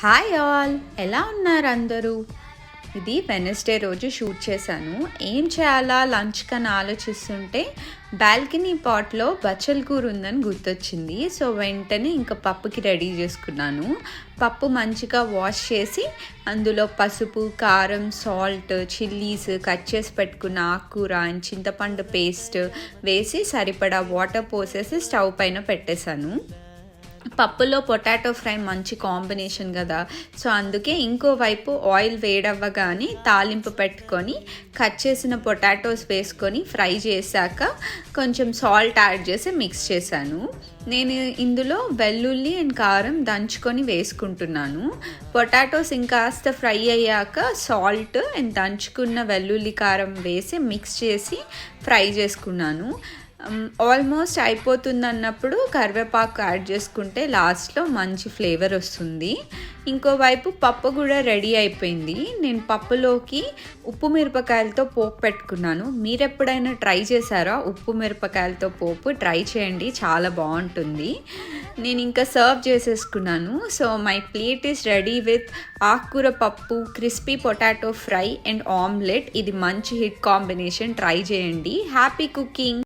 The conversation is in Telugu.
హాయ్ ఆల్, ఎలా ఉన్నారు అందరూ? ఇది వెనస్డే రోజు షూట్ చేశాను. ఏం చేయాలా లంచ్ కని ఆలోచిస్తుంటే బాల్కనీ పాట్లో బచ్చల కూర ఉందని గుర్తొచ్చింది. సో వెంటనే ఇంకా పప్పుకి రెడీ చేసుకున్నాను. పప్పు మంచిగా వాష్ చేసి అందులో పసుపు, కారం, సాల్ట్, చిల్లీస్, కట్ చేసి పెట్టుకున్న ఆకుకూర అండ్ చింతపండు పేస్ట్ వేసి సరిపడా వాటర్ పోసేసి స్టవ్ పైన పెట్టేశాను. పప్పులో పొటాటో ఫ్రై మంచి కాంబినేషన్ కదా, సో అందుకే ఇంకోవైపు ఆయిల్ వేడవ్వగానే తాలింపు పెట్టుకొని కట్ చేసిన పొటాటోస్ వేసుకొని ఫ్రై చేశాక కొంచెం సాల్ట్ యాడ్ చేసి మిక్స్ చేశాను. నేను ఇందులో వెల్లుల్లి అండ్ కారం దంచుకొని వేసుకుంటున్నాను. పొటాటోస్ ఇంకాస్త ఫ్రై అయ్యాక సాల్ట్ అండ్ దంచుకున్న వెల్లుల్లి కారం వేసి మిక్స్ చేసి ఫ్రై చేసుకున్నాను. ఆల్మోస్ట్ అయిపోతుంది అన్నప్పుడు కరివేపాకు యాడ్ చేసుకుంటే లాస్ట్లో మంచి ఫ్లేవర్ వస్తుంది. ఇంకోవైపు పప్పు కూడా రెడీ అయిపోయింది. నేను పప్పులోకి ఉప్పు మిరపకాయలతో పోపు పెట్టుకున్నాను. మీరు ఎప్పుడైనా ట్రై చేశారా? ఉప్పు మిరపకాయలతో పోపు ట్రై చేయండి, చాలా బాగుంటుంది. నేను ఇంకా సర్వ్ చేసేసుకున్నాను. So my plate is ready with ఆకుకూర పప్పు, crispy potato fry and omelette. ఇది మంచి హిట్ కాంబినేషన్, ట్రై చేయండి. Happy cooking.